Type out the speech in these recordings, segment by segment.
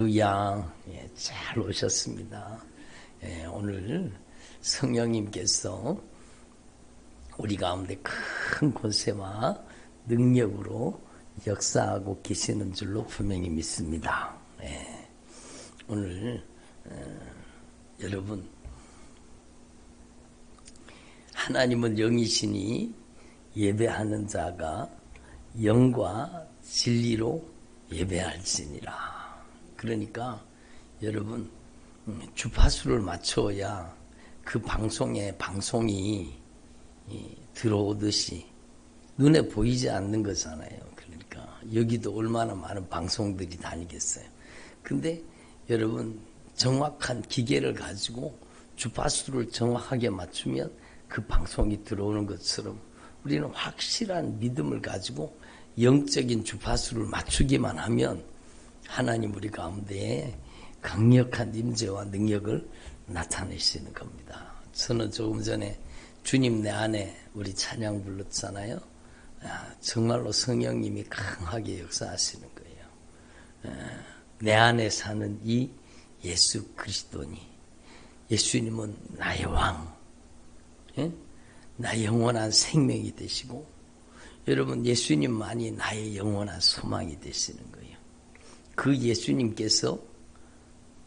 할렐루야. 잘 오셨습니다. 오늘 성령님께서 우리 가운데 큰 권세와 능력으로 역사하고 계시는 줄로 분명히 믿습니다. 오늘 여러분, 하나님은 영이시니 예배하는 자가 영과 진리로 예배할지니라. 그러니까 여러분, 주파수를 맞춰야 그 방송이 들어오듯이 눈에 보이지 않는 거잖아요. 그러니까 여기도 얼마나 많은 방송들이 다니겠어요. 근데 여러분, 정확한 기계를 가지고 주파수를 정확하게 맞추면 그 방송이 들어오는 것처럼 우리는 확실한 믿음을 가지고 영적인 주파수를 맞추기만 하면 하나님 우리 가운데에 강력한 임재와 능력을 나타내시는 겁니다. 저는 조금 전에 주님 내 안에 우리 찬양 불렀잖아요. 정말로 성령님이 강하게 역사하시는 거예요. 내 안에 사는 이 예수 그리스도니, 예수님은 나의 왕, 나의 영원한 생명이 되시고, 여러분 예수님만이 나의 영원한 소망이 되시는 거예요. 그 예수님께서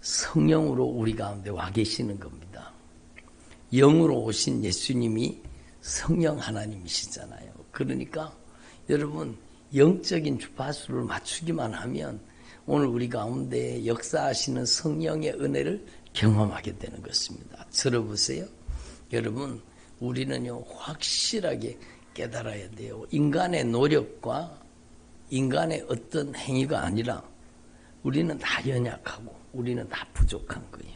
성령으로 우리 가운데 와 계시는 겁니다. 영으로 오신 예수님이 성령 하나님이시잖아요. 그러니까 여러분, 영적인 주파수를 맞추기만 하면 오늘 우리 가운데 역사하시는 성령의 은혜를 경험하게 되는 것입니다. 들어보세요. 여러분, 우리는요 확실하게 깨달아야 돼요. 인간의 노력과 인간의 어떤 행위가 아니라 우리는 다 연약하고 우리는 다 부족한 거예요.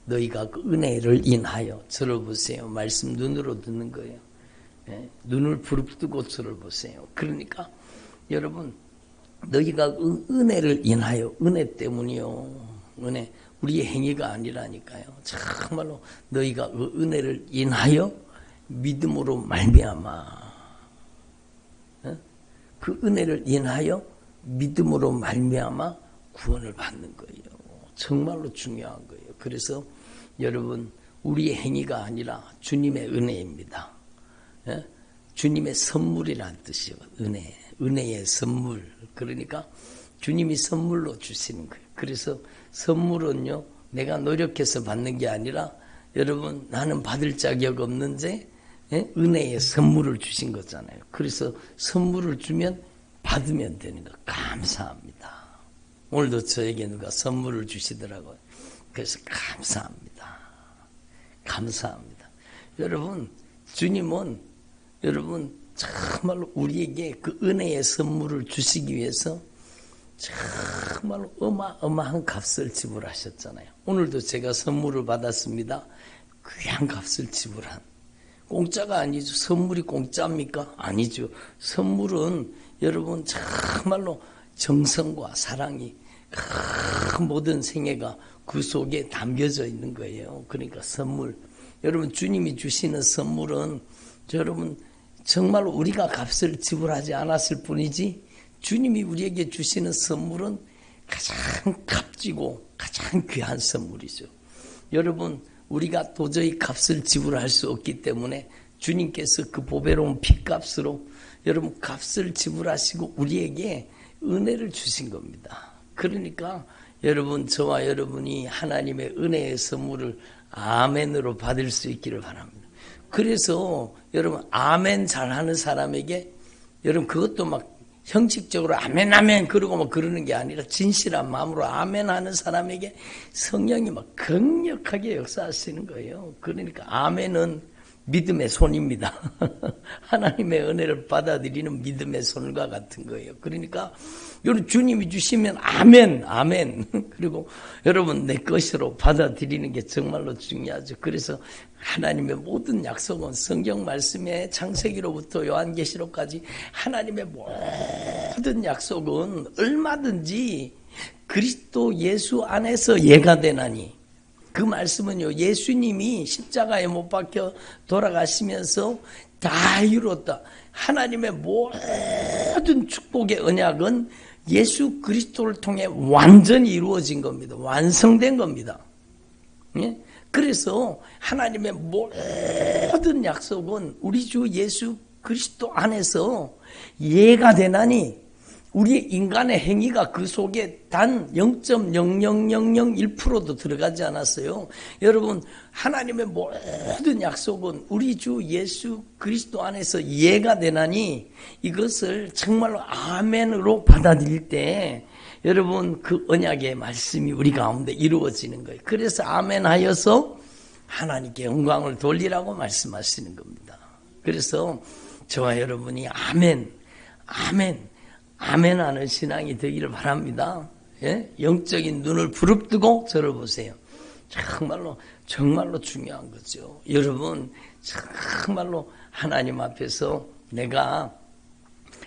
너희가 그 은혜를 인하여 저를 보세요. 말씀 눈으로 듣는 거예요. 눈을 부릅뜨고 저를 보세요. 그러니까 여러분, 너희가 은혜를 인하여, 은혜 때문이요. 은혜, 우리의 행위가 아니라니까요. 정말로 너희가 그 은혜를 인하여 믿음으로 말미암아, 그 은혜를 인하여 믿음으로 말미암아 구원을 받는 거예요. 정말로 중요한 거예요. 그래서 여러분, 우리의 행위가 아니라 주님의 은혜입니다. 주님의 선물이라는 뜻이에요. 은혜의 선물. 그러니까 주님이 선물로 주시는 거예요. 그래서 선물은요, 내가 노력해서 받는 게 아니라 여러분, 나는 받을 자격 없는데 은혜의 선물을 주신 거잖아요. 그래서 선물을 주면 받으면 되는 거. 감사합니다. 오늘도 저에게 누가 선물을 주시더라고요. 그래서 감사합니다. 감사합니다. 여러분, 주님은 여러분 정말로 우리에게 그 은혜의 선물을 주시기 위해서 정말로 어마어마한 값을 지불하셨잖아요. 오늘도 제가 선물을 받았습니다. 귀한 값을 지불한. 공짜가 아니죠. 선물이 공짜입니까? 아니죠. 선물은 여러분 정말로 정성과 사랑이 큰 모든 생애가 그 속에 담겨져 있는 거예요. 그러니까 선물. 여러분, 주님이 주시는 선물은 여러분 정말로 우리가 값을 지불하지 않았을 뿐이지, 주님이 우리에게 주시는 선물은 가장 값지고 가장 귀한 선물이죠. 여러분, 우리가 도저히 값을 지불할 수 없기 때문에 주님께서 그 보배로운 핏값으로 여러분 값을 지불하시고 우리에게 은혜를 주신 겁니다. 그러니까 여러분, 저와 여러분이 하나님의 은혜의 선물을 아멘으로 받을 수 있기를 바랍니다. 그래서 여러분, 아멘 잘하는 사람에게 여러분 그것도 막 형식적으로 아멘 아멘 그러고 막 그러는 게 아니라 진실한 마음으로 아멘 하는 사람에게 성령이 막 강력하게 역사하시는 거예요. 그러니까 아멘은 믿음의 손입니다. 하나님의 은혜를 받아들이는 믿음의 손과 같은 거예요. 그러니까 여러분, 주님이 주시면 아멘, 아멘. 그리고 여러분 내 것으로 받아들이는 게 정말로 중요하죠. 그래서 하나님의 모든 약속은 성경 말씀에 창세기로부터 요한계시록까지 하나님의 모든 약속은 얼마든지 그리스도 예수 안에서 예가 되나니, 그 말씀은요, 예수님이 십자가에 못 박혀 돌아가시면서 다 이루었다. 하나님의 모든 축복의 언약은 예수 그리스도를 통해 완전히 이루어진 겁니다. 완성된 겁니다. 예? 그래서 하나님의 모든 약속은 우리 주 예수 그리스도 안에서 예가 되나니 우리 인간의 행위가 그 속에 단 0.00001%도 들어가지 않았어요. 여러분, 하나님의 모든 약속은 우리 주 예수 그리스도 안에서 예가 되나니 이것을 정말로 아멘으로 받아들일 때 여러분 그 언약의 말씀이 우리 가운데 이루어지는 거예요. 그래서 아멘 하여서 하나님께 영광을 돌리라고 말씀하시는 겁니다. 그래서 저와 여러분이 아멘, 아멘, 아멘 하는 신앙이 되기를 바랍니다. 예? 영적인 눈을 부릅뜨고 저를 보세요. 정말로 중요한 거죠. 여러분, 정말로 하나님 앞에서 내가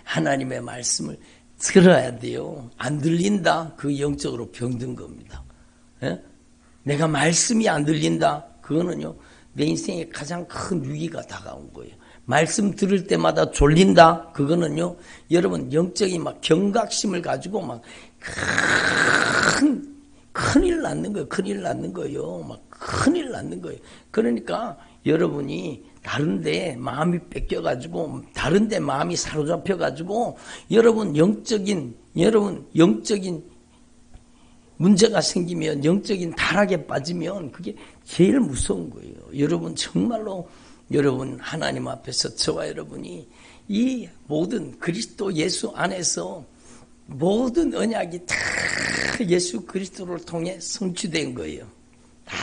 하나님의 말씀을 들어야 돼요. 안 들린다? 그 영적으로 병든 겁니다. 예? 내가 말씀이 안 들린다? 그거는요, 내 인생에 가장 큰 위기가 다가온 거예요. 말씀 들을 때마다 졸린다? 그거는요, 여러분, 영적인 막 경각심을 가지고 막 큰일 났는 거예요. 큰일 났는 거예요. 막 큰일 났는 거예요. 그러니까 여러분이 다른데 마음이 뺏겨가지고, 다른데 마음이 사로잡혀가지고, 여러분 영적인 문제가 생기면, 영적인 타락에 빠지면 그게 제일 무서운 거예요. 여러분 정말로 여러분 하나님 앞에서 저와 여러분이 이 모든 그리스도 예수 안에서 모든 언약이 다 예수 그리스도를 통해 성취된 거예요. 다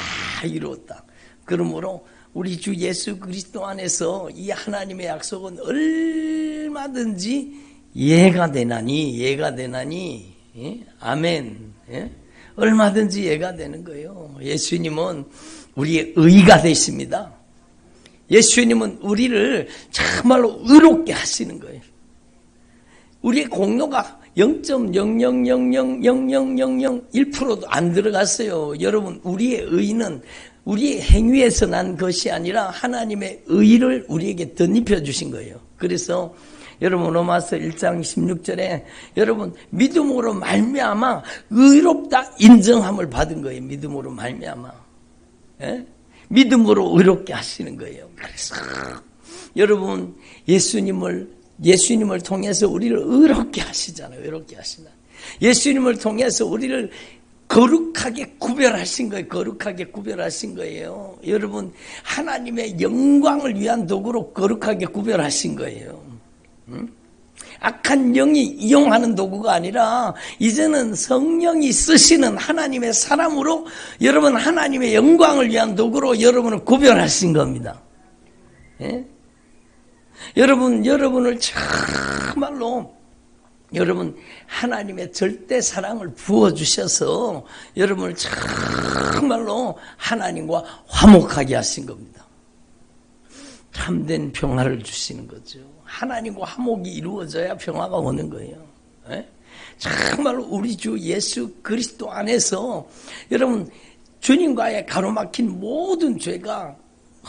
이루었다. 그러므로 우리 주 예수 그리스도 안에서 이 하나님의 약속은 얼마든지 예가 되나니 예? 아멘. 예? 얼마든지 예가 되는 거예요. 예수님은 우리의 의가 되십니다. 예수님은 우리를 정말로 의롭게 하시는 거예요. 우리의 공로가 0.0000001%도 안 들어갔어요. 여러분, 우리의 의는 우리의 행위에서 난 것이 아니라 하나님의 의를 우리에게 덧입혀 주신 거예요. 그래서 여러분 로마서 1장 16절에 여러분 믿음으로 말미암아 의롭다 인정함을 받은 거예요. 믿음으로 말미암아. 예? 믿음으로 의롭게 하시는 거예요. 그래서 여러분 예수님을 통해서 우리를 의롭게 하시잖아요. 의롭게 하시나. 예수님을 통해서 우리를 거룩하게 구별하신 거예요. 거룩하게 구별하신 거예요. 여러분 하나님의 영광을 위한 도구로 거룩하게 구별하신 거예요. 악한 영이 이용하는 도구가 아니라 이제는 성령이 쓰시는 하나님의 사람으로 여러분 하나님의 영광을 위한 도구로 여러분을 구별하신 겁니다. 예? 여러분을 정말로 여러분 하나님의 절대 사랑을 부어주셔서 여러분을 정말로 하나님과 화목하게 하신 겁니다. 참된 평화를 주시는 거죠. 하나님과 화목이 이루어져야 평화가 오는 거예요. 예? 정말로 우리 주 예수 그리스도 안에서 여러분 주님과의 가로막힌 모든 죄가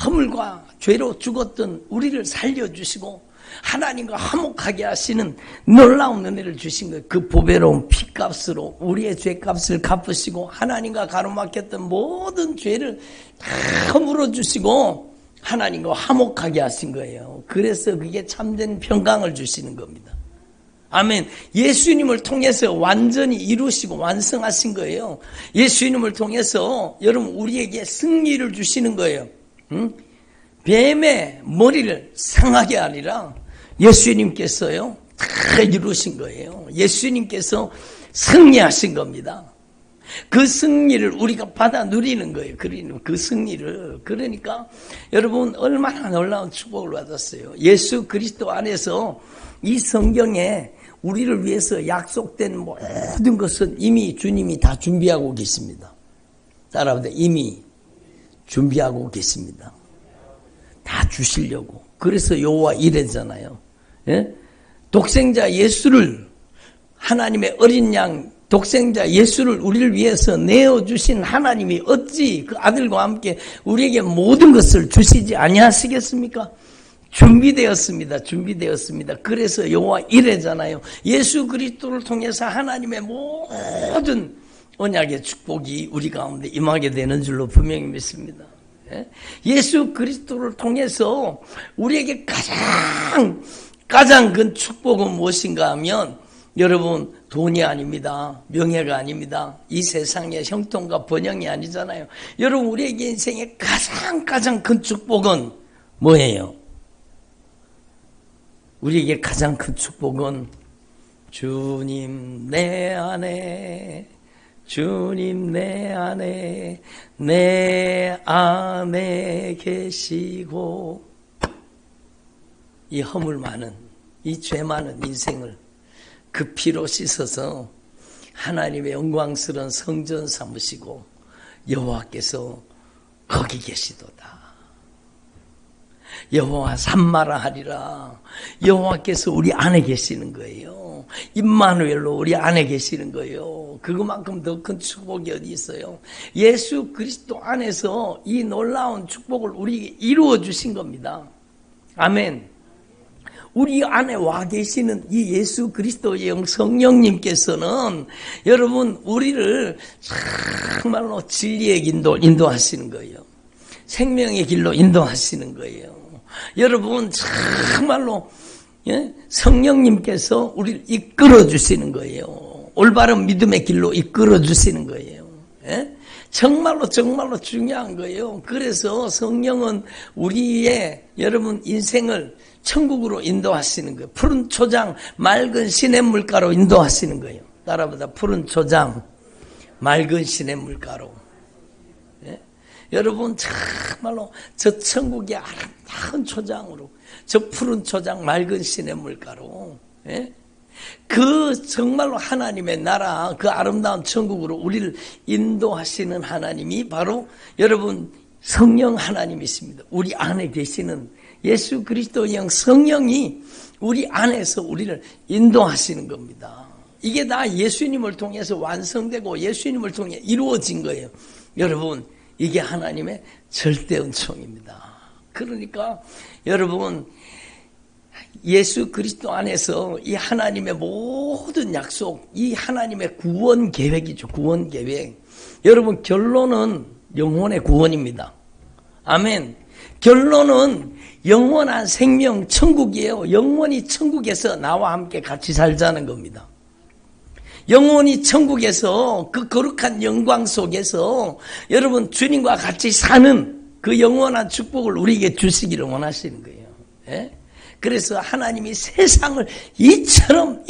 허물과 죄로 죽었던 우리를 살려주시고 하나님과 화목하게 하시는 놀라운 은혜를 주신 거예요. 그 보배로운 피값으로 우리의 죄값을 갚으시고 하나님과 가로막혔던 모든 죄를 다 물어주시고 하나님과 화목하게 하신 거예요. 그래서 그게 참된 평강을 주시는 겁니다. 아멘. 예수님을 통해서 완전히 이루시고 완성하신 거예요. 예수님을 통해서 여러분 우리에게 승리를 주시는 거예요. 뱀의 머리를 상하게 아니라 예수님께서요 다 이루신 거예요. 예수님께서 승리하신 겁니다. 그 승리를 우리가 받아 누리는 거예요. 그 승리를. 그러니까 여러분 얼마나 놀라운 축복을 받았어요. 예수 그리스도 안에서 이 성경에 우리를 위해서 약속된 모든 것은 이미 주님이 다 준비하고 계십니다. 따라합니다. 이미 준비하고 계십니다. 다 주시려고. 그래서 여호와 이레잖아요. 예? 독생자 예수를 하나님의 어린 양 독생자 예수를 우리를 위해서 내어주신 하나님이 어찌 그 아들과 함께 우리에게 모든 것을 주시지 아니하시겠습니까? 준비되었습니다. 그래서 여호와 이레잖아요. 예수 그리스도를 통해서 하나님의 모든 언약의 축복이 우리 가운데 임하게 되는 줄로 분명히 믿습니다. 예수 그리스도를 통해서 우리에게 가장 큰 축복은 무엇인가 하면 여러분 돈이 아닙니다. 명예가 아닙니다. 이 세상의 형통과 번영이 아니잖아요. 여러분 우리에게 인생의 가장 큰 축복은 뭐예요? 우리에게 가장 큰 축복은 주님 내 안에 내 안에 계시고 이 허물 많은 이 죄 많은 인생을 그 피로 씻어서 하나님의 영광스러운 성전 삼으시고 여호와께서 거기 계시도다. 여호와 삼마라 하리라. 여호와께서 우리 안에 계시는 거예요. 임마누엘로 우리 안에 계시는 거예요. 그것만큼 더 큰 축복이 어디 있어요? 예수 그리스도 안에서 이 놀라운 축복을 우리에게 이루어 주신 겁니다. 아멘. 우리 안에 와 계시는 이 예수 그리스도의 영 성령님께서는 여러분 우리를 정말로 진리의 길로 인도하시는 거예요. 생명의 길로 인도하시는 거예요. 여러분 정말로 성령님께서 우리를 이끌어 주시는 거예요. 올바른 믿음의 길로 이끌어 주시는 거예요. 정말로 중요한 거예요. 그래서 성령은 우리의 여러분 인생을 천국으로 인도하시는 거예요. 푸른 초장 맑은 시냇물가로 인도하시는 거예요. 따라보다 푸른 초장 맑은 시냇물가로. 여러분 정말로 저 천국의 아름다운 초장으로 저 푸른 초장 맑은 시냇물가로 그 정말로 하나님의 나라 그 아름다운 천국으로 우리를 인도하시는 하나님이 바로 여러분 성령 하나님이십니다. 우리 안에 계시는 예수 그리스도의 영 성령이 우리 안에서 우리를 인도하시는 겁니다. 이게 다 예수님을 통해서 완성되고 예수님을 통해 이루어진 거예요. 여러분 이게 하나님의 절대 은총입니다. 그러니까 여러분 예수 그리스도 안에서 이 하나님의 모든 약속, 이 하나님의 구원 계획이죠. 구원 계획. 여러분 결론은 영혼의 구원입니다. 아멘. 결론은 영원한 생명 천국이에요. 영원히 천국에서 나와 함께 같이 살자는 겁니다. 영원히 천국에서 그 거룩한 영광 속에서 여러분 주님과 같이 사는 그 영원한 축복을 우리에게 주시기를 원하시는 거예요. 그래서 하나님이 세상을 이처럼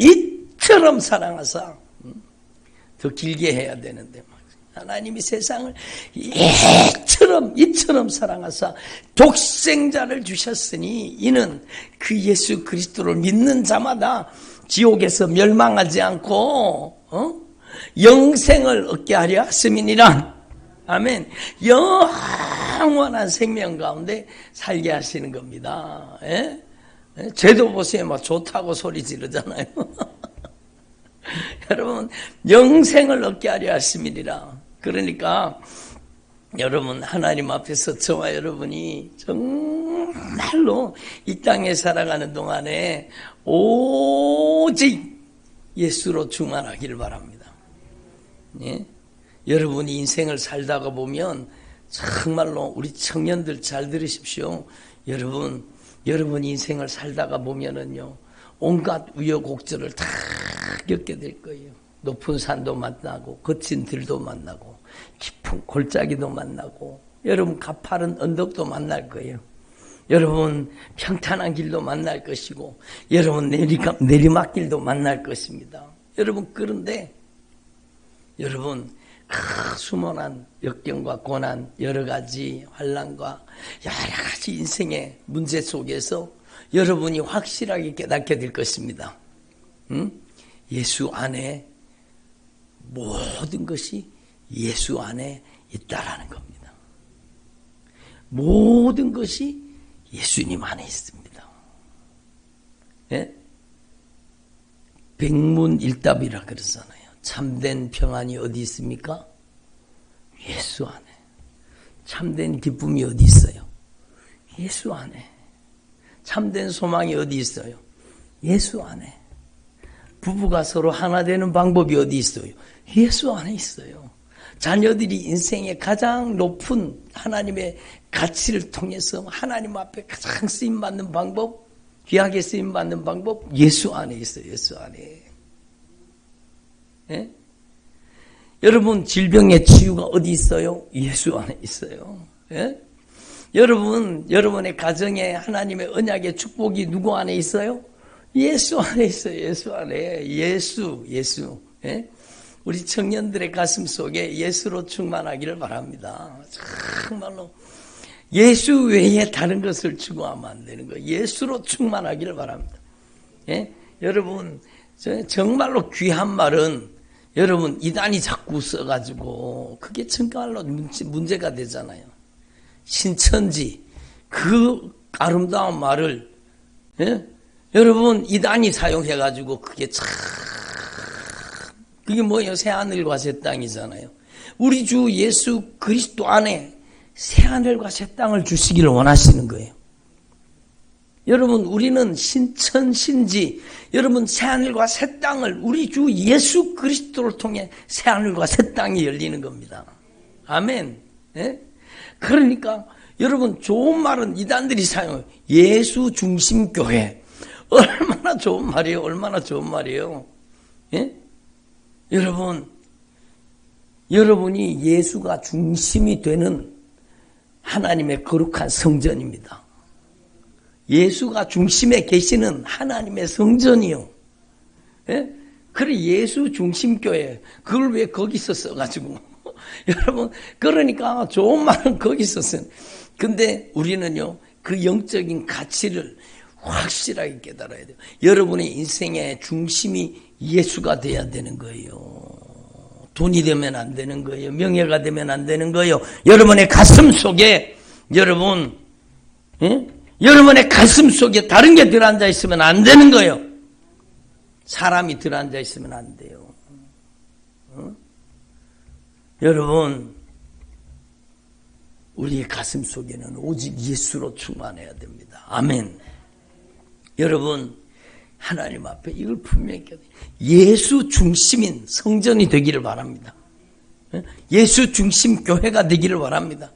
사랑하사 더 길게 해야 되는데 하나님이 세상을 이처럼 사랑하사 독생자를 주셨으니 이는 그 예수 그리스도를 믿는 자마다 지옥에서 멸망하지 않고 영생을 얻게 하려 하심이니라. 아멘. 영원한 생명 가운데 살게 하시는 겁니다. 죄도 보세요. 막 좋다고 소리 지르잖아요. 여러분 영생을 얻게 하려 하심이니라. 그러니까 여러분 하나님 앞에서 저와 여러분이 정말로 이 땅에 살아가는 동안에 오직 예수로 충만하기를 바랍니다. 여러분이 인생을 살다가 보면 정말로 우리 청년들 잘 들으십시오. 여러분 인생을 살다가 보면은요 온갖 우여곡절을 다 겪게 될 거예요. 높은 산도 만나고 거친 들도 만나고 깊은 골짜기도 만나고 여러분 가파른 언덕도 만날 거예요. 여러분 평탄한 길도 만날 것이고 여러분 내리막길도 만날 것입니다. 여러분 그런데 여러분 수모난 역경과 고난 여러 가지 환난과 여러 가지 인생의 문제 속에서 여러분이 확실하게 깨닫게 될 것입니다. 예수 안에 모든 것이 예수 안에 있다라는 겁니다. 모든 것이 예수님 안에 있습니다. 백문일답이라 그러잖아요. 참된 평안이 어디 있습니까? 예수 안에. 참된 기쁨이 어디 있어요? 예수 안에. 참된 소망이 어디 있어요? 예수 안에. 부부가 서로 하나 되는 방법이 어디 있어요? 예수 안에 있어요. 자녀들이 인생의 가장 높은 하나님의 가치를 통해서 하나님 앞에 가장 쓰임받는 방법, 귀하게 쓰임받는 방법, 예수 안에 있어요. 예수 안에. 예? 여러분, 질병의 치유가 어디 있어요? 예수 안에 있어요. 예? 여러분, 여러분의 가정에 하나님의 언약의 축복이 누구 안에 있어요? 예수 안에 있어요. 예수 안에. 예수. 예? 우리 청년들의 가슴 속에 예수로 충만하기를 바랍니다. 정말로 예수 외에 다른 것을 추구하면 안 되는 거예요. 예수로 충만하기를 바랍니다. 예? 여러분, 정말로 귀한 말은 여러분 이단이 자꾸 써가지고 그게 정말로 문제가 되잖아요. 신천지 그 아름다운 말을 예? 여러분 이단이 사용해가지고 그게 참 그게 뭐예요? 새하늘과 새 땅이잖아요. 우리 주 예수 그리스도 안에 새하늘과 새 땅을 주시기를 원하시는 거예요. 여러분 우리는 신천신지 여러분 새하늘과 새 땅을 우리 주 예수 그리스도를 통해 새하늘과 새 땅이 열리는 겁니다. 아멘. 예? 그러니까 여러분 좋은 말은 이단들이 사용해요. 예수 중심 교회. 얼마나 좋은 말이에요. 얼마나 좋은 말이에요. 예? 여러분이 예수가 중심이 되는 하나님의 거룩한 성전입니다. 예수가 중심에 계시는 하나님의 성전이요. 예? 그래 예수 중심교회 그걸 왜 거기서 써가지고 여러분 그러니까 좋은 말은 거기서 쓴. 근데 우리는요 그 영적인 가치를 확실하게 깨달아야 돼요. 여러분의 인생의 중심이 예수가 돼야 되는 거예요. 돈이 되면 안 되는 거예요. 명예가 되면 안 되는 거예요. 여러분의 가슴 속에 여러분 여러분의 가슴 속에 다른 게 들어앉아 있으면 안 되는 거예요. 사람이 들어앉아 있으면 안 돼요. 여러분 우리 가슴 속에는 오직 예수로 충만해야 됩니다. 아멘. 여러분 하나님 앞에 이걸 분명히 예수 중심인 성전이 되기를 바랍니다. 예수 중심 교회가 되기를 바랍니다.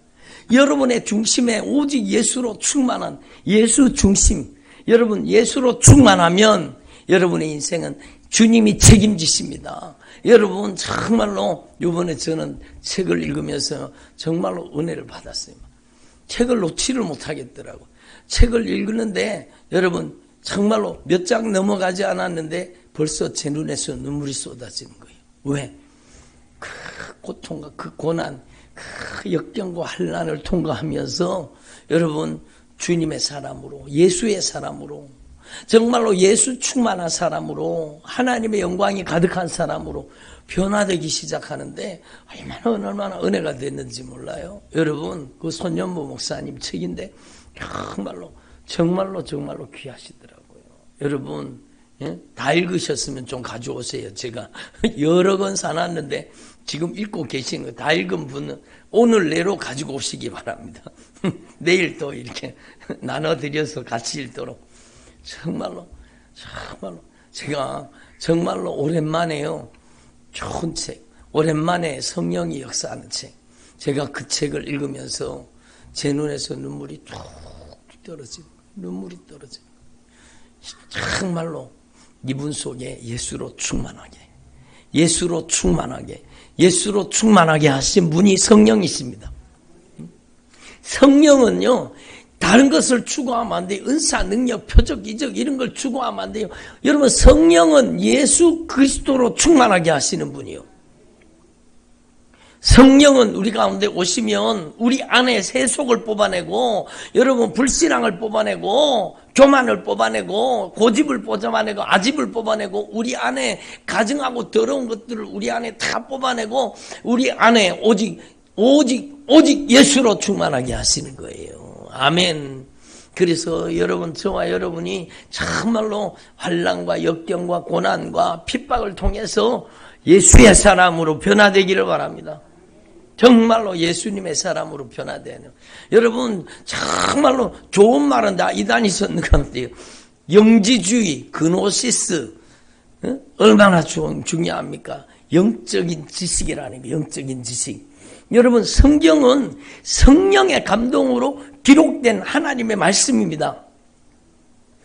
여러분의 중심에 오직 예수로 충만한 예수 중심. 여러분 예수로 충만하면 여러분의 인생은 주님이 책임지십니다. 여러분 정말로 이번에 저는 책을 읽으면서 정말로 은혜를 받았어요. 책을 놓지를 못하겠더라고. 책을 읽는데 여러분 정말로 몇 장 넘어가지 않았는데 벌써 제 눈에서 눈물이 쏟아지는 거예요. 왜? 그 고통과 그 고난, 그 역경과 환난을 통과하면서 여러분 주님의 사람으로 예수의 사람으로 정말로 예수 충만한 사람으로 하나님의 영광이 가득한 사람으로 변화되기 시작하는데 얼마나 은혜가 됐는지 몰라요. 여러분 그 손연보 목사님 책인데 정말로 귀하시더라고요. 여러분 다 읽으셨으면 좀 가져오세요. 제가 여러 권 사놨는데 지금 읽고 계시는 거 다 읽은 분은 오늘 내로 가지고 오시기 바랍니다. 내일 또 이렇게 나눠드려서 같이 읽도록. 정말로 제가 정말로 오랜만에요. 좋은 책, 오랜만에 성령이 역사하는 책. 제가 그 책을 읽으면서 제 눈에서 눈물이 툭 떨어지고 눈물이 떨어지고 정말로 이분 속에 예수로 충만하게 하신 분이 성령이십니다. 성령은요 다른 것을 추구하면 안 돼요. 은사, 능력, 표적, 이적 이런 걸 추구하면 안 돼요. 여러분 성령은 예수 그리스도로 충만하게 하시는 분이요. 성령은 우리 가운데 오시면 우리 안에 세속을 뽑아내고 여러분 불신앙을 뽑아내고 교만을 뽑아내고 고집을 뽑아내고 아집을 뽑아내고 우리 안에 가증하고 더러운 것들을 우리 안에 다 뽑아내고 우리 안에 오직 예수로 충만하게 하시는 거예요. 아멘. 그래서 여러분 저와 여러분이 정말로 환난과 역경과 고난과 핍박을 통해서 예수의 사람으로 변화되기를 바랍니다. 정말로 예수님의 사람으로 변화되는. 여러분 정말로 좋은 말은 다 이단이 썼는 것 같아요. 영지주의, 그노시스, 얼마나 중요합니까? 영적인 지식이라는 거예요. 영적인 지식. 여러분 성경은 성령의 감동으로 기록된 하나님의 말씀입니다.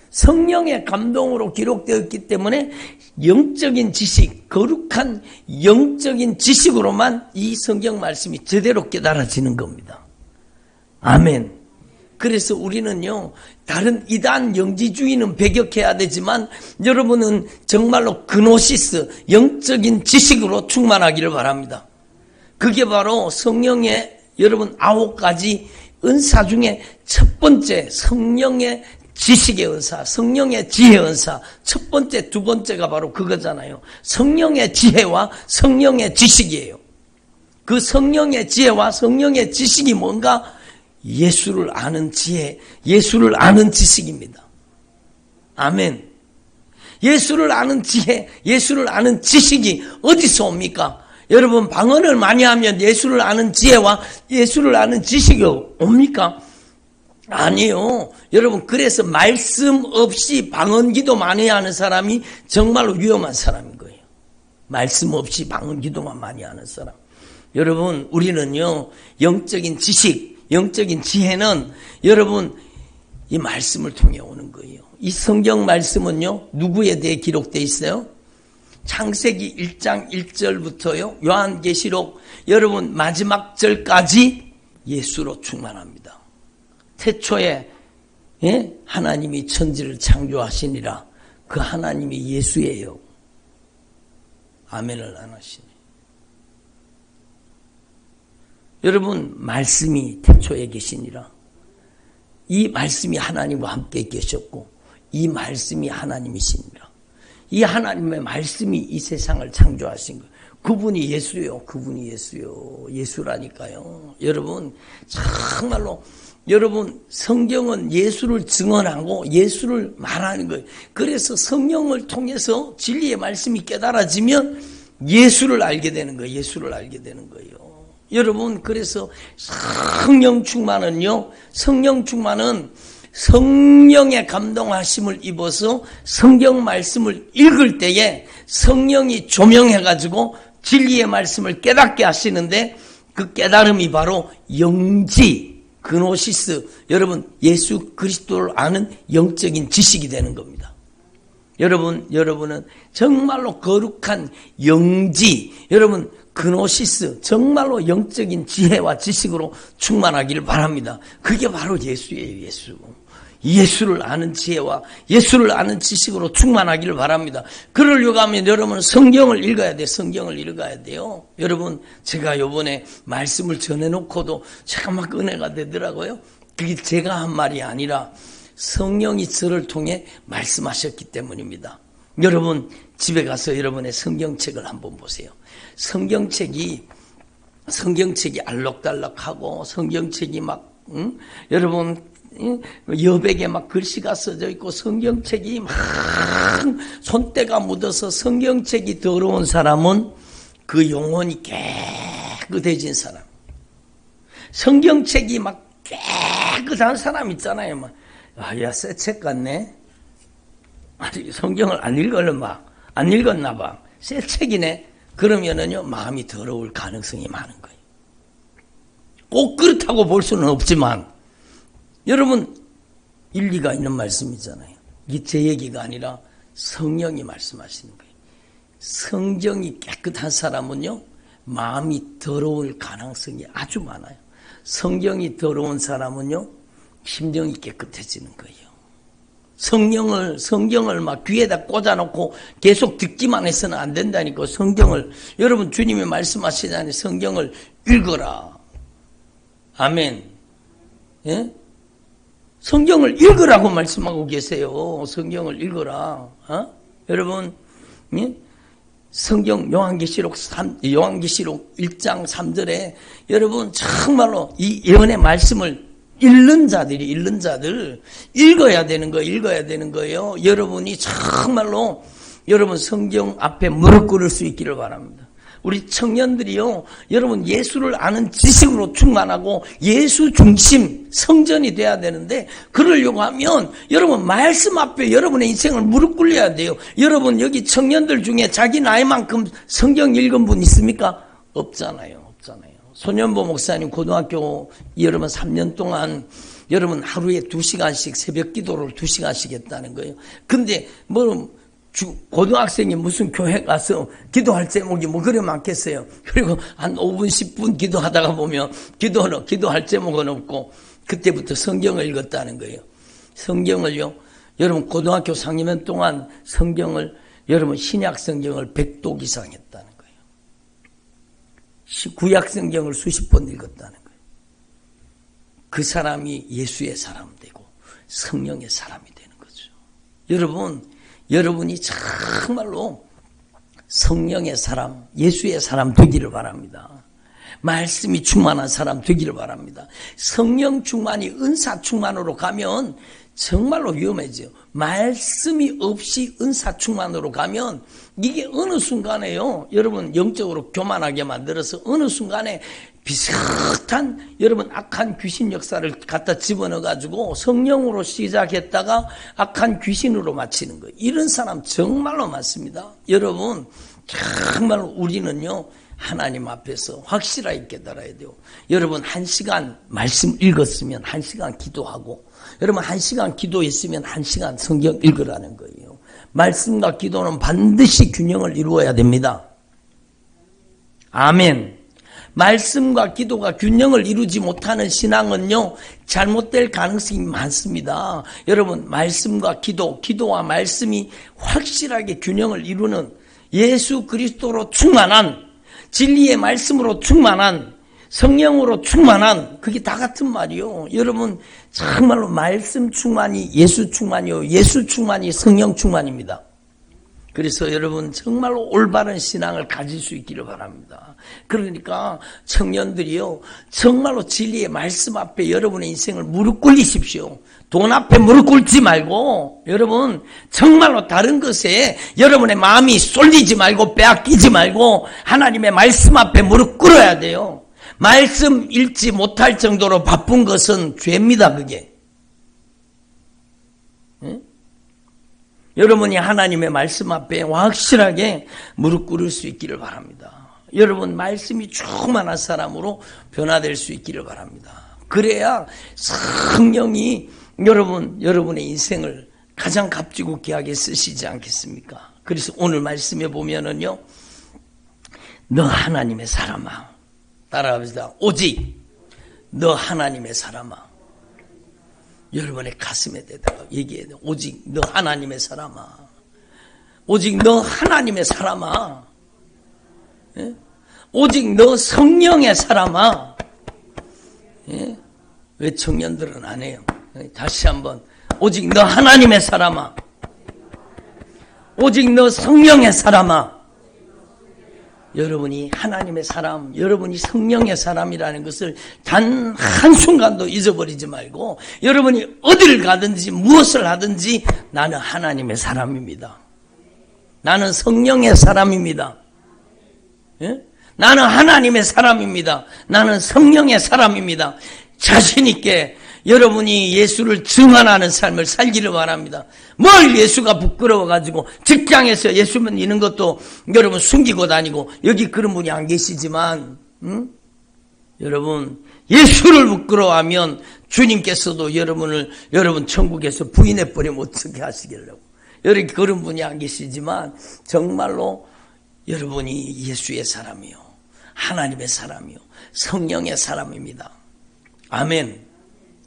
성령의 감동으로 기록되었기 때문에 영적인 지식, 거룩한 영적인 지식으로만 이 성경 말씀이 제대로 깨달아지는 겁니다. 아멘. 그래서 우리는요, 다른 이단 영지주의는 배격해야 되지만 여러분은 정말로 그노시스, 영적인 지식으로 충만하기를 바랍니다. 그게 바로 성령의 여러분 9가지 은사 중에 첫 번째 성령의 지식의 은사, 성령의 지혜의 은사, 첫 번째, 두 번째가 바로 그거잖아요. 성령의 지혜와 성령의 지식이에요. 그 성령의 지혜와 성령의 지식이 뭔가? 예수를 아는 지혜, 예수를 아는 지식입니다. 아멘. 예수를 아는 지혜, 예수를 아는 지식이 어디서 옵니까? 여러분 방언을 많이 하면 예수를 아는 지혜와 예수를 아는 지식이 옵니까? 아니요. 여러분 그래서 말씀 없이 방언기도 많이 하는 사람이 정말로 위험한 사람인 거예요. 말씀 없이 방언기도만 많이 하는 사람. 여러분 우리는요 영적인 지식, 영적인 지혜는 여러분 이 말씀을 통해 오는 거예요. 이 성경 말씀은요 누구에 대해 기록되어 있어요? 창세기 1장 1절부터요 요한계시록 여러분 마지막 절까지 예수로 충만합니다. 태초에 하나님이 천지를 창조하시니라. 그 하나님이 예수예요. 아멘을 안 하시네. 여러분 말씀이 태초에 계시니라. 이 말씀이 하나님과 함께 계셨고 이 말씀이 하나님이시니라. 이 하나님의 말씀이 이 세상을 창조하신 거예요. 그분이 예수요. 그분이 예수요. 예수라니까요. 여러분 정말로 여러분 성경은 예수를 증언하고 예수를 말하는 거예요. 그래서 성령을 통해서 진리의 말씀이 깨달아지면 예수를 알게 되는 거예요. 예수를 알게 되는 거예요. 여러분 그래서 성령 충만은요. 성령 충만은 성령의 감동하심을 입어서 성경 말씀을 읽을 때에 성령이 조명해가지고 진리의 말씀을 깨닫게 하시는데 그 깨달음이 바로 영지, 그노시스, 여러분 예수 그리스도를 아는 영적인 지식이 되는 겁니다. 여러분은 정말로 거룩한 영지, 여러분 그노시스, 정말로 영적인 지혜와 지식으로 충만하기를 바랍니다. 그게 바로 예수예요. 예수. 예수를 아는 지혜와 예수를 아는 지식으로 충만하기를 바랍니다. 그러려고 하면 여러분은 성경을 읽어야 돼요. 성경을 읽어야 돼요. 여러분 제가 이번에 말씀을 전해놓고도 제가 막 은혜가 되더라고요. 그게 제가 한 말이 아니라 성령이 저를 통해 말씀하셨기 때문입니다. 여러분 집에 가서 여러분의 성경책을 한번 보세요. 성경책이 알록달록하고 성경책이 막 여러분 여백에 막 글씨가 써져 있고 성경책이 막 손때가 묻어서 성경책이 더러운 사람은 그 영혼이 깨끗해진 사람. 성경책이 막 깨끗한 사람 있잖아요. 막 야, 새 책 같네. 아직 성경을 안 읽었나 봐. 새 책이네. 그러면은요 마음이 더러울 가능성이 많은 거예요. 꼭 그렇다고 볼 수는 없지만 여러분 일리가 있는 말씀이잖아요. 이게 제 얘기가 아니라 성령이 말씀하시는 거예요. 성경이 깨끗한 사람은요 마음이 더러울 가능성이 아주 많아요. 성경이 더러운 사람은요 심정이 깨끗해지는 거예요. 성경을 막 귀에다 꽂아놓고 계속 듣기만 해서는 안 된다니까. 성경을 여러분 주님이 말씀하시자니 성경을 읽어라. 아멘. 예? 성경을 읽으라고 말씀하고 계세요. 성경을 읽어라. 여러분, 예? 성경 요한계시록 1장 3절에 여러분 정말로 이 예언의 말씀을 읽는 자들 읽어야 되는 거예요. 여러분이 정말로 여러분 성경 앞에 무릎 꿇을 수 있기를 바랍니다. 우리 청년들이요, 여러분 예수를 아는 지식으로 충만하고 예수 중심 성전이 돼야 되는데, 그러려고 하면 여러분 말씀 앞에 여러분의 인생을 무릎 꿇려야 돼요. 여러분 여기 청년들 중에 자기 나이만큼 성경 읽은 분 있습니까? 없잖아요. 손현보 목사님 고등학교 여러분 3년 동안 여러분 하루에 2시간씩 새벽 기도를 2시간씩 했다는 거예요. 근데 고등학생이 무슨 교회 가서 기도할 제목이 뭐 그래 많겠어요. 그리고 한 5분 10분 기도하다가 보면 기도할 제목은 없고, 그때부터 성경을 읽었다는 거예요. 성경을요, 여러분 고등학교 4년 동안 성경을 여러분 신약 성경을 100독 이상 했다는 거예요. 구약 성경을 수십 번 읽었다는 거예요. 그 사람이 예수의 사람 되고 성령의 사람이 되는 거죠. 여러분이 정말로 성령의 사람, 예수의 사람 되기를 바랍니다. 말씀이 충만한 사람 되기를 바랍니다. 성령 충만이 은사 충만으로 가면 정말로 위험해져요. 말씀이 없이 은사 충만으로 가면 이게 어느 순간에요, 여러분 영적으로 교만하게 만들어서 어느 순간에 비슷한 여러분 악한 귀신 역사를 갖다 집어넣어 가지고 성령으로 시작했다가 악한 귀신으로 마치는 거예요. 이런 사람 정말로 많습니다. 여러분 정말 우리는요, 하나님 앞에서 확실하게 깨달아야 돼요. 여러분 1시간 말씀 읽었으면 1시간 기도하고, 여러분 1시간 기도했으면 1시간 성경 읽으라는 거예요. 말씀과 기도는 반드시 균형을 이루어야 됩니다. 아멘. 말씀과 기도가 균형을 이루지 못하는 신앙은요, 잘못될 가능성이 많습니다. 여러분 말씀과 기도와 말씀이 확실하게 균형을 이루는, 예수 그리스도로 충만한, 진리의 말씀으로 충만한, 성령으로 충만한, 그게 다 같은 말이요. 여러분 정말로 말씀 충만이 예수 충만이요, 예수 충만이 성령 충만입니다. 그래서 여러분 정말로 올바른 신앙을 가질 수 있기를 바랍니다. 그러니까 청년들이요, 정말로 진리의 말씀 앞에 여러분의 인생을 무릎 꿇리십시오. 돈 앞에 무릎 꿇지 말고, 여러분 정말로 다른 것에 여러분의 마음이 쏠리지 말고 빼앗기지 말고 하나님의 말씀 앞에 무릎 꿇어야 돼요. 말씀 읽지 못할 정도로 바쁜 것은 죄입니다. 그게. 네? 여러분이 하나님의 말씀 앞에 확실하게 무릎 꿇을 수 있기를 바랍니다. 여러분 말씀이 충만한 사람으로 변화될 수 있기를 바랍니다. 그래야 성령이 여러분의 인생을 가장 값지고 귀하게 쓰시지 않겠습니까? 그래서 오늘 말씀에 보면은요, 너 하나님의 사람아, 따라합시다. 오직 너 하나님의 사람아. 여러분의 가슴에 대다가 얘기해야 돼. 오직 너 하나님의 사람아. 오직 너 하나님의 사람아. 예? 오직 너 성령의 사람아. 예? 왜 청년들은 안 해요? 다시 한번. 오직 너 하나님의 사람아. 오직 너 성령의 사람아. 여러분이 하나님의 사람, 여러분이 성령의 사람이라는 것을 단 한순간도 잊어버리지 말고, 여러분이 어디를 가든지 무엇을 하든지 나는 하나님의 사람입니다. 나는 성령의 사람입니다. 예? 나는 하나님의 사람입니다. 나는 성령의 사람입니다. 자신 있게 여러분이 예수를 증언하는 삶을 살기를 바랍니다. 뭘 예수가 부끄러워가지고 직장에서 예수 믿는 것도 여러분 숨기고 다니고, 여기 그런 분이 안 계시지만, 여러분 예수를 부끄러워하면 주님께서도 여러분 천국에서 부인해버리면 어떻게 하시겠냐고. 여기 그런 분이 안 계시지만 정말로 여러분이 예수의 사람이요, 하나님의 사람이요, 성령의 사람입니다. 아멘.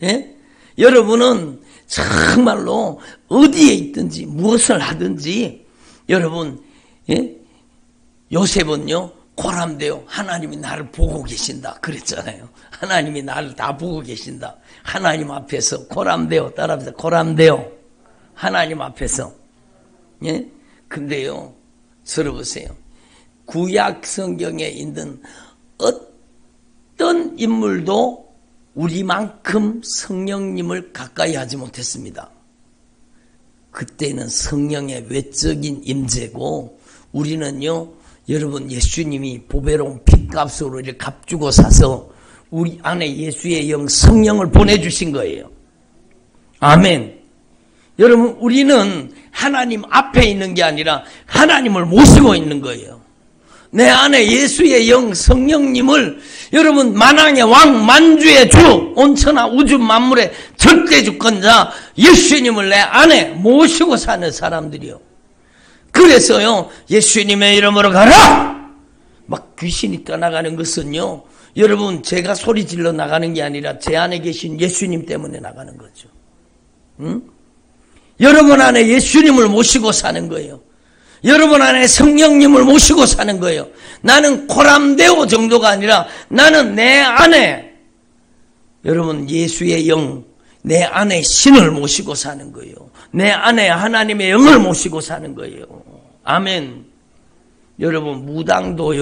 예? 여러분은 정말로 어디에 있든지 무엇을 하든지, 여러분, 예? 요셉은요, 고람되어 하나님이 나를 보고 계신다 그랬잖아요. 하나님이 나를 다 보고 계신다. 하나님 앞에서 고람되어, 따라합시다. 고람되어 하나님 앞에서. 예? 근데요, 들어보세요. 구약 성경에 있는 어떤 인물도 우리만큼 성령님을 가까이 하지 못했습니다. 그때는 성령의 외적인 임재고, 우리는요 여러분 예수님이 보배로운 핏값으로 이렇게 값주고 사서 우리 안에 예수의 영 성령을 보내주신 거예요. 아멘. 여러분 우리는 하나님 앞에 있는 게 아니라 하나님을 모시고 있는 거예요. 내 안에 예수의 영 성령님을 여러분 만왕의 왕 만주의 주 온천하 우주 만물의 절대 주권자 예수님을 내 안에 모시고 사는 사람들이요. 그래서요 예수님의 이름으로 가라! 막 귀신이 떠나가는 것은요 여러분 제가 소리 질러 나가는 게 아니라 제 안에 계신 예수님 때문에 나가는 거죠. 응? 여러분 안에 예수님을 모시고 사는 거예요. 여러분 안에 성령님을 모시고 사는 거예요. 나는 코람데오 정도가 아니라 나는 내 안에 여러분 예수의 영, 내 안에 신을 모시고 사는 거예요. 내 안에 하나님의 영을 모시고 사는 거예요. 아멘. 여러분 무당도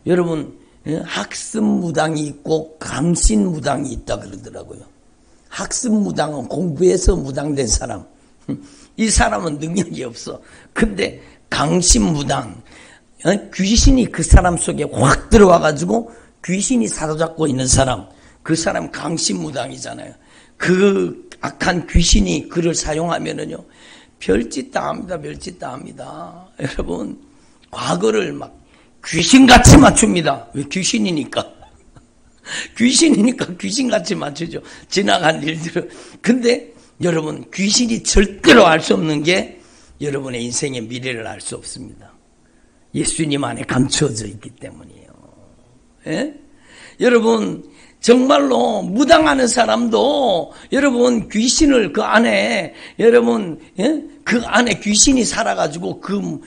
여러분 학습 무당이 있고 강신 무당이 있다 그러더라고요. 학습 무당은 공부해서 무당된 사람. 이 사람은 능력이 없어. 근데 강신 무당, 귀신이 그 사람 속에 확 들어와가지고 귀신이 사로잡고 있는 사람, 그 사람 강신 무당이잖아요. 그 악한 귀신이 그를 사용하면은요, 별짓 다 합니다. 별짓 다 합니다. 여러분, 과거를 막 귀신같이 맞춥니다. 왜 귀신이니까. 귀신이니까 귀신같이 맞추죠. 지나간 일들을. 근데 여러분 귀신이 절대로 알 수 없는 게 여러분의 인생의 미래를 알 수 없습니다. 예수님 안에 감추어져 있기 때문이에요. 예? 여러분 정말로 무당하는 사람도 여러분 귀신을 그 안에 여러분 그 안에 귀신이 살아가지고 그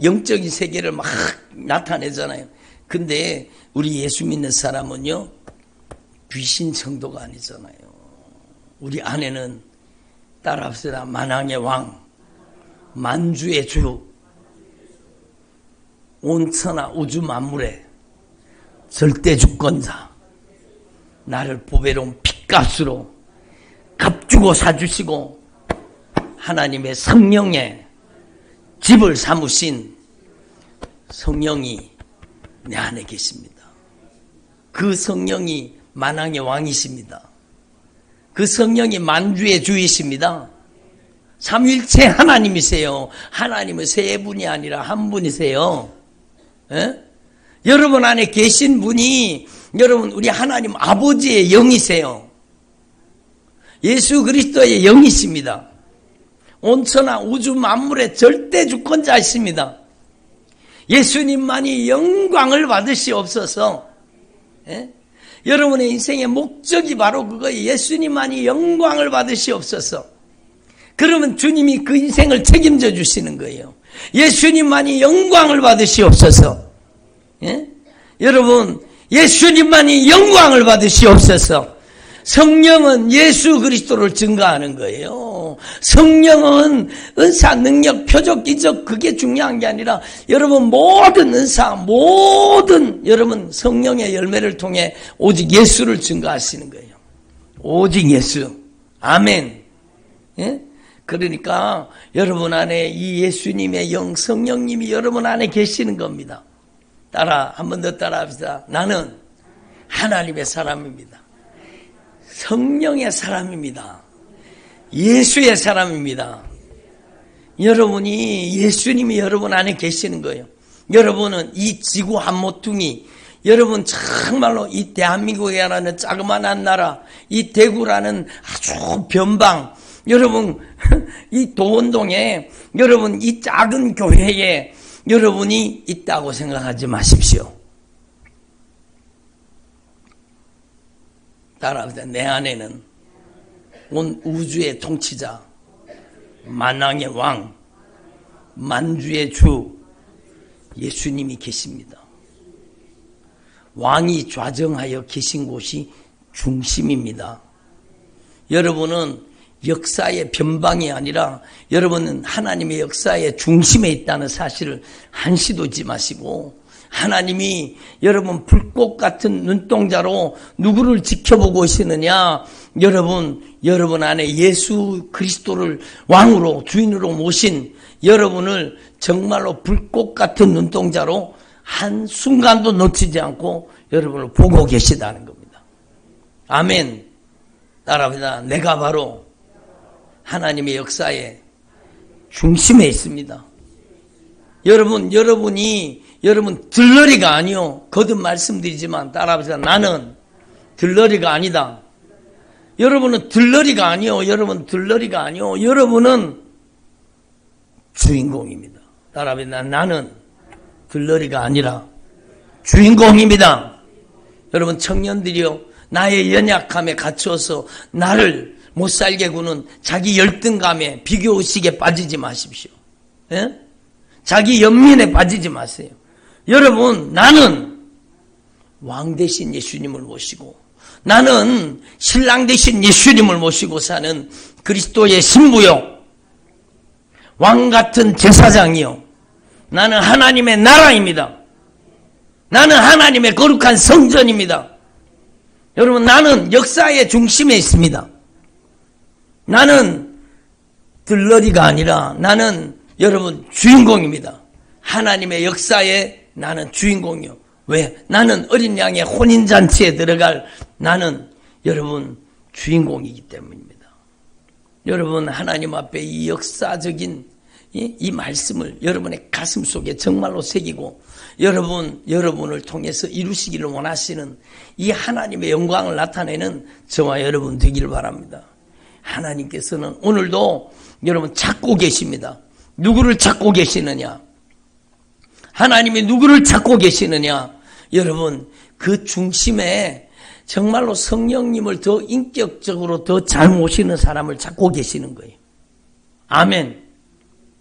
영적인 세계를 막 나타내잖아요. 근데 우리 예수 믿는 사람은요 귀신 정도가 아니잖아요. 우리 안에는 따라합시다. 만왕의 왕, 만주의 주, 온천하 우주 만물의 절대 주권자, 나를 보배로운 핏값으로 값주고 사주시고 하나님의 성령의 집을 삼으신 성령이 내 안에 계십니다. 그 성령이 만왕의 왕이십니다. 그 성령이 만주의 주이십니다. 삼위일체 하나님이세요. 하나님은 세 분이 아니라 한 분이세요. 에? 여러분 안에 계신 분이 여러분 우리 하나님 아버지의 영이세요. 예수 그리스도의 영이십니다. 온천하 우주 만물의 절대 주권자이십니다. 예수님만이 영광을 받으시옵소서. 에? 여러분의 인생의 목적이 바로 그거예요. 예수님만이 영광을 받으시옵소서. 그러면 주님이 그 인생을 책임져 주시는 거예요. 예수님만이 영광을 받으시옵소서. 예? 여러분 예수님만이 영광을 받으시옵소서. 성령은 예수 그리스도를 증거하는 거예요. 성령은 은사, 능력, 표적, 기적 그게 중요한 게 아니라 여러분 모든 은사, 모든 여러분 성령의 열매를 통해 오직 예수를 증거하시는 거예요. 오직 예수. 아멘. 예? 그러니까 여러분 안에 이 예수님의 영 성령님이 여러분 안에 계시는 겁니다. 따라 한 번 더 따라합시다. 나는 하나님의 사람입니다. 성령의 사람입니다. 예수의 사람입니다. 여러분이 예수님이 여러분 안에 계시는 거예요. 여러분은 이 지구 한 모퉁이, 여러분 정말로 이 대한민국이라는 자그마한 나라, 이 대구라는 아주 변방, 여러분 이 도원동에 여러분 이 작은 교회에 여러분이 있다고 생각하지 마십시오. 따라합시다. 내 안에는 온 우주의 통치자, 만왕의 왕, 만주의 주 예수님이 계십니다. 왕이 좌정하여 계신 곳이 중심입니다. 여러분은 역사의 변방이 아니라 여러분은 하나님의 역사의 중심에 있다는 사실을 한시도 잊지 마시고 하나님이 여러분 불꽃 같은 눈동자로 누구를 지켜보고 계시느냐? 여러분 안에 예수 그리스도를 왕으로 주인으로 모신 여러분을 정말로 불꽃 같은 눈동자로 한순간도 놓치지 않고 여러분을 보고 계시다는 겁니다. 아멘. 따라합니다. 내가 바로 하나님의 역사의 중심에 있습니다. 여러분 들러리가 아니요. 거듭 말씀드리지만 따라합니다. 나는 들러리가 아니다. 여러분은 들러리가 아니요. 여러분은 주인공입니다. 따라합니다. 나는 들러리가 아니라 주인공입니다. 여러분 청년들이요. 나의 연약함에 갇혀서 나를 못살게 구는 자기 열등감에 비교의식에 빠지지 마십시오. 예? 자기 연민에 빠지지 마세요. 여러분 나는 왕 대신 예수님을 모시고 나는 신랑 대신 예수님을 모시고 사는 그리스도의 신부요. 왕 같은 제사장이요. 나는 하나님의 나라입니다. 나는 하나님의 거룩한 성전입니다. 여러분 나는 역사의 중심에 있습니다. 나는 들러리가 아니라 나는 여러분 주인공입니다. 하나님의 역사에 나는 주인공이요. 왜? 나는 어린 양의 혼인잔치에 들어갈 나는 여러분 주인공이기 때문입니다. 여러분 하나님 앞에 이 역사적인 이 말씀을 여러분의 가슴 속에 정말로 새기고 여러분을 통해서 이루시기를 원하시는 이 하나님의 영광을 나타내는 저와 여러분 되기를 바랍니다. 하나님께서는 오늘도 여러분 찾고 계십니다. 누구를 찾고 계시느냐? 하나님이 누구를 찾고 계시느냐? 여러분 그 중심에 정말로 성령님을 더 인격적으로 더 잘 모시는 사람을 찾고 계시는 거예요. 아멘.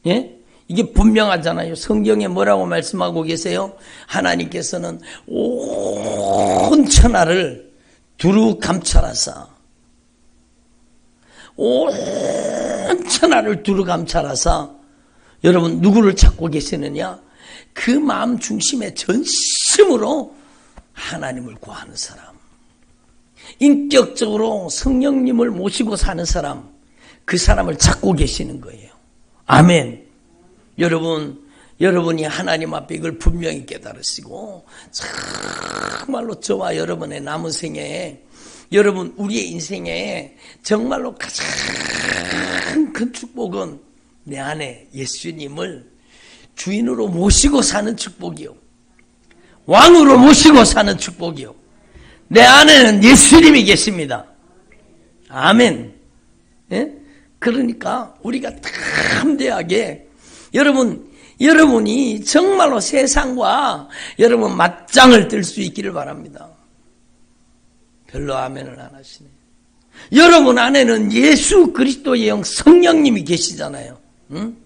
예? 이게 분명하잖아요. 성경에 뭐라고 말씀하고 계세요? 하나님께서는 온 천하를 두루 감찰하사 온 천하를 두루 감찰하사 여러분 누구를 찾고 계시느냐? 그 마음 중심에 전심으로 하나님을 구하는 사람, 인격적으로 성령님을 모시고 사는 사람, 그 사람을 찾고 계시는 거예요. 아멘. 여러분이 하나님 앞에 이걸 분명히 깨달으시고 정말로 저와 여러분의 남은 생애에 여러분 우리의 인생에 정말로 가장 큰 축복은 내 안에 예수님을 주인으로 모시고 사는 축복이요. 왕으로 모시고 사는 축복이요. 내 안에는 예수님이 계십니다. 아멘. 예? 그러니까 우리가 담대하게 여러분이 정말로 세상과 여러분 맞짱을 뜰 수 있기를 바랍니다. 별로 아멘을 안 하시네. 여러분 안에는 예수 그리스도의 영 성령님이 계시잖아요. 응?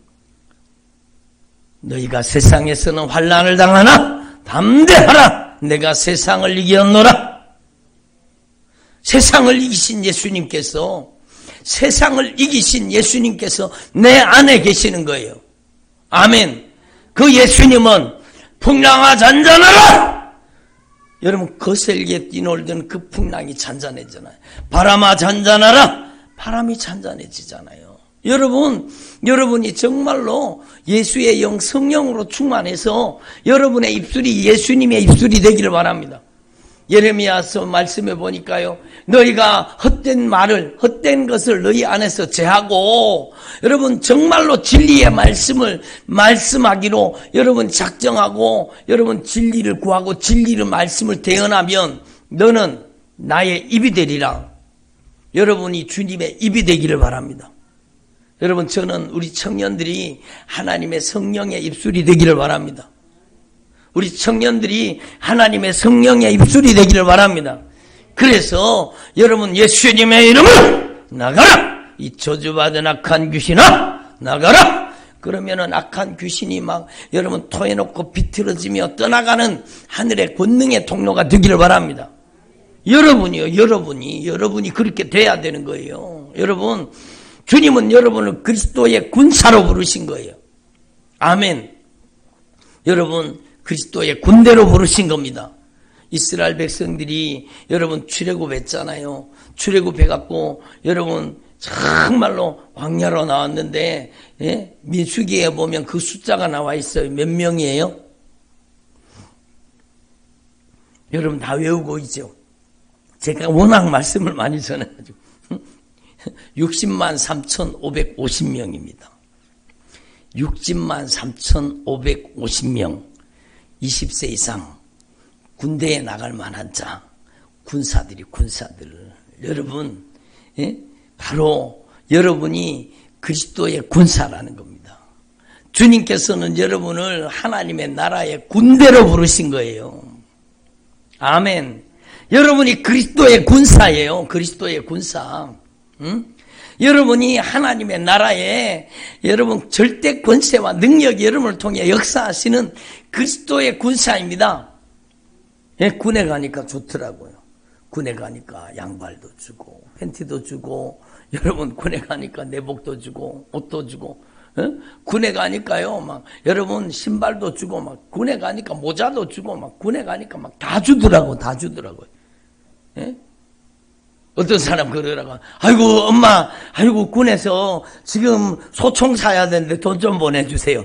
너희가 세상에서는 환난을 당하나 담대하라. 내가 세상을 이겼노라. 세상을 이기신 예수님께서 내 안에 계시는 거예요. 아멘. 그 예수님은 풍랑아 잔잔하라. 여러분 거슬게 뛰놀던 그 풍랑이 잔잔해지잖아요. 바람아 잔잔하라. 바람이 잔잔해지잖아요. 여러분이 정말로 예수의 영 성령으로 충만해서 여러분의 입술이 예수님의 입술이 되기를 바랍니다. 예레미야서 말씀해 보니까요. 너희가 헛된 것을 너희 안에서 제하고 여러분 정말로 진리의 말씀을 말씀하기로 여러분 작정하고 여러분 진리를 구하고 진리의 말씀을 대언하면 너는 나의 입이 되리라. 여러분이 주님의 입이 되기를 바랍니다. 여러분 저는 우리 청년들이 하나님의 성령의 입술이 되기를 바랍니다. 우리 청년들이 하나님의 성령의 입술이 되기를 바랍니다. 그래서 여러분 예수님의 이름을 나가라. 이 저주받은 악한 귀신아 나가라. 그러면은 악한 귀신이 막 여러분 토해놓고 비틀어지며 떠나가는 하늘의 권능의 통로가 되기를 바랍니다. 여러분이 그렇게 돼야 되는 거예요. 여러분 주님은 여러분을 그리스도의 군사로 부르신 거예요. 아멘. 여러분 그리스도의 군대로 부르신 겁니다. 이스라엘 백성들이 여러분 출애굽했잖아요. 출애굽해갖고 여러분 정말로 광야로 나왔는데, 예? 민수기에 보면 그 숫자가 나와 있어요. 몇 명이에요? 여러분 다 외우고 있죠. 제가 워낙 말씀을 많이 전해가지고 60만 3,550명입니다. 60만 3,550명, 20세 이상 군대에 나갈 만한 자, 군사들. 여러분, 예? 바로 여러분이 그리스도의 군사라는 겁니다. 주님께서는 여러분을 하나님의 나라의 군대로 부르신 거예요. 아멘. 여러분이 그리스도의 군사예요. 그리스도의 군사. 응? 여러분이 하나님의 나라에 여러분 절대 권세와 능력이 여러분을 통해 역사하시는 그리스도의 군사입니다. 예, 군에 가니까 좋더라고요. 군에 가니까 양발도 주고 팬티도 주고 여러분 군에 가니까 내복도 주고 옷도 주고 군에 가니까요 막 여러분 신발도 주고 막 군에 가니까 모자도 주고 막 군에 가니까 막 다 주더라고요. 예? 어떤 사람 그러다가 아이고 엄마 아이고 군에서 지금 소총 사야 되는데 돈 좀 보내주세요.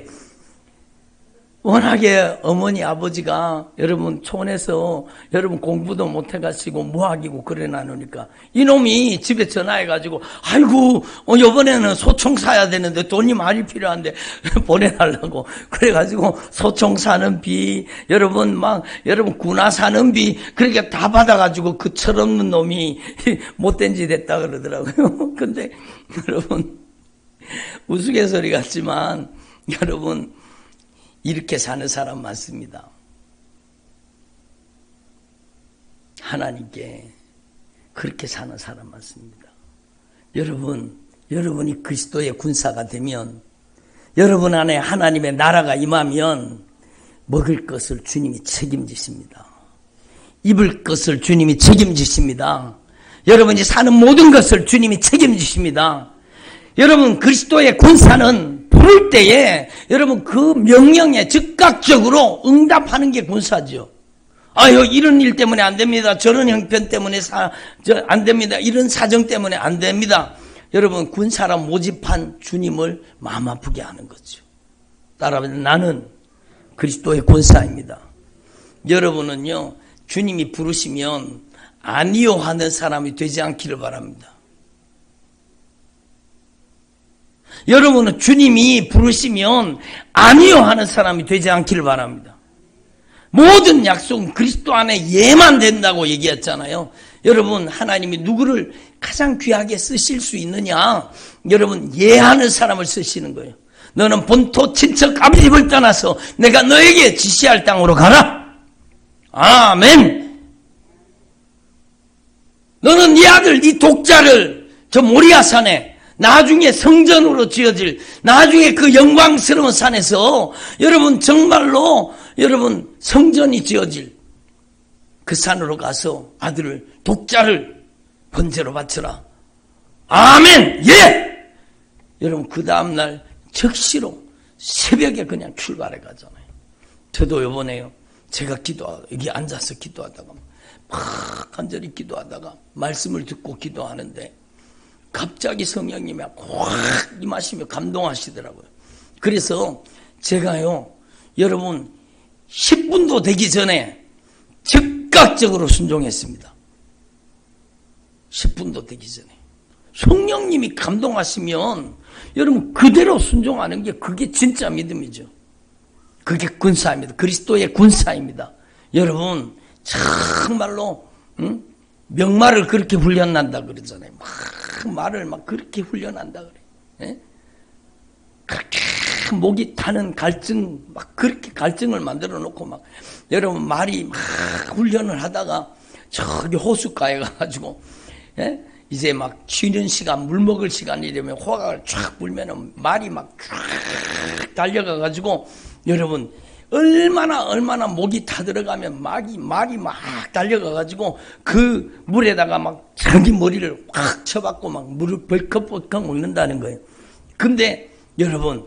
워낙에 어머니 아버지가 여러분 촌에서 여러분 공부도 못해가지고 무학이고 그래 놔놓으니까 이놈이 집에 전화해가지고 아이고 이번에는 소총 사야 되는데 돈이 많이 필요한데 보내달라고 그래가지고 소총 사는 비 여러분 막 여러분 군화 사는 비 그렇게 다 받아가지고 그 철없는 놈이 못된 짓 했다 그러더라고요. 근데 여러분 우스갯소리 같지만 여러분 이렇게 사는 사람 많습니다. 하나님께 그렇게 사는 사람 많습니다. 여러분이 그리스도의 군사가 되면 여러분 안에 하나님의 나라가 임하면 먹을 것을 주님이 책임지십니다. 입을 것을 주님이 책임지십니다. 여러분이 사는 모든 것을 주님이 책임지십니다. 여러분 그리스도의 군사는 부를 때에 여러분 그 명령에 즉각적으로 응답하는 게 군사죠. 아유 이런 일 때문에 안 됩니다. 저런 형편 때문에 안 됩니다. 이런 사정 때문에 안 됩니다. 여러분 군사라 모집한 주님을 마음 아프게 하는 거죠. 따라서 나는 그리스도의 군사입니다. 여러분은요 주님이 부르시면 아니요 하는 사람이 되지 않기를 바랍니다. 여러분은 주님이 부르시면 아니요 하는 사람이 되지 않기를 바랍니다. 모든 약속은 그리스도 안에 예만 된다고 얘기했잖아요. 여러분 하나님이 누구를 가장 귀하게 쓰실 수 있느냐? 여러분 예하는 사람을 쓰시는 거예요. 너는 본토 친척 아비집을 떠나서 내가 너에게 지시할 땅으로 가라. 아멘. 너는 네 아들 네 독자를 저 모리아산에 나중에 성전으로 지어질 나중에 그 영광스러운 산에서 여러분 정말로 여러분 성전이 지어질 그 산으로 가서 아들을 독자를 번제로 바쳐라. 아멘. 예. 여러분 그 다음날 즉시로 새벽에 그냥 출발해 가잖아요. 저도 요번에요 제가 여기 앉아서 기도하다가 막 간절히 기도하다가 말씀을 듣고 기도하는데 갑자기 성령님이 확 임하시며 감동하시더라고요. 그래서 제가요 여러분 10분도 되기 전에 즉각적으로 순종했습니다. 10분도 되기 전에 성령님이 감동하시면 여러분 그대로 순종하는 게 그게 진짜 믿음이죠. 그게 군사입니다. 그리스도의 군사입니다. 여러분 정말로 명말을 그렇게 훈련한다 그러잖아요. 막 말을 막 그렇게 훈련한다 그래. 예? 그렇게 목이 타는 갈증 막 그렇게 갈증을 만들어 놓고 막 여러분 말이 막 훈련을 하다가 저기 호숫가에 가가지고 예? 이제 막 쉬는 시간 물 먹을 시간이 되면 호각을 쫙 불면은 말이 막 쫙 달려가가지고 여러분 얼마나 목이 타들어가면 말이 막 달려가가지고 그 물에다가 막 자기 머리를 확 쳐박고 막 물을 벌컥벌컥 먹는다는 거예요. 근데 여러분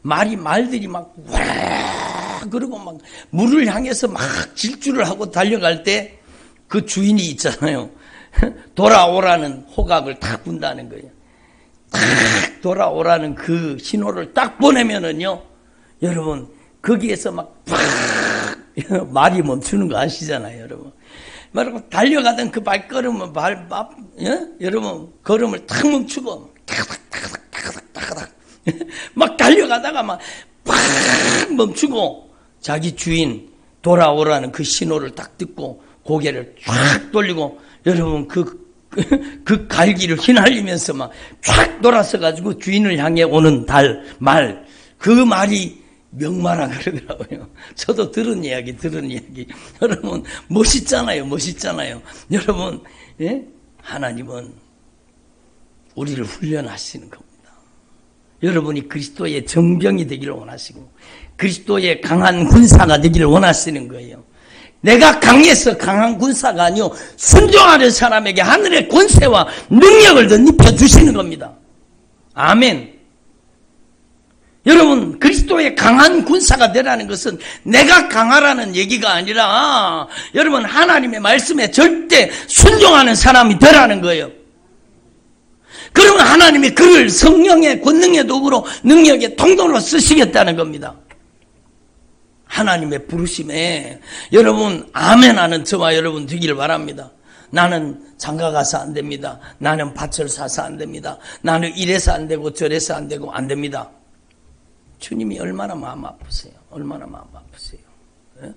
말들이 막 그러고 막 물을 향해서 막 질주를 하고 달려갈 때 그 주인이 있잖아요. 돌아오라는 호각을 딱 분다는 거예요. 딱 돌아오라는 그 신호를 딱 보내면은요, 여러분, 거기에서 막 말이 멈추는 거 아시잖아요, 여러분. 말하고 달려가던 그 발걸음을 여러분, 걸음을 탁 멈추고, 타닥 막 달려가다가 막 멈추고, 자기 주인 돌아오라는 그 신호를 딱 듣고, 고개를 쫙 돌리고, 여러분, 그 갈기를 휘날리면서 막 쫙 돌아서가지고 주인을 향해 오는 말, 그 말이 명마라 그러더라고요. 저도 들은 이야기. 여러분, 멋있잖아요. 여러분, 예? 하나님은 우리를 훈련하시는 겁니다. 여러분이 그리스도의 정병이 되기를 원하시고, 그리스도의 강한 군사가 되기를 원하시는 거예요. 내가 강해서 강한 군사가 아니요, 순종하는 사람에게 하늘의 권세와 능력을 더 입혀주시는 겁니다. 아멘. 여러분, 그리스도의 강한 군사가 되라는 것은 내가 강하라는 얘기가 아니라, 여러분, 하나님의 말씀에 절대 순종하는 사람이 되라는 거예요. 그러면 하나님이 그를 성령의 권능의 도구로, 능력의 통로로 쓰시겠다는 겁니다. 하나님의 부르심에 여러분 아멘하는 저와 여러분 되기를 바랍니다. 나는 장가 가서 안 됩니다. 나는 밭을 사서 안 됩니다. 나는 이래서 안 되고 저래서 안 되고 안 됩니다. 주님이 얼마나 마음 아프세요. 예?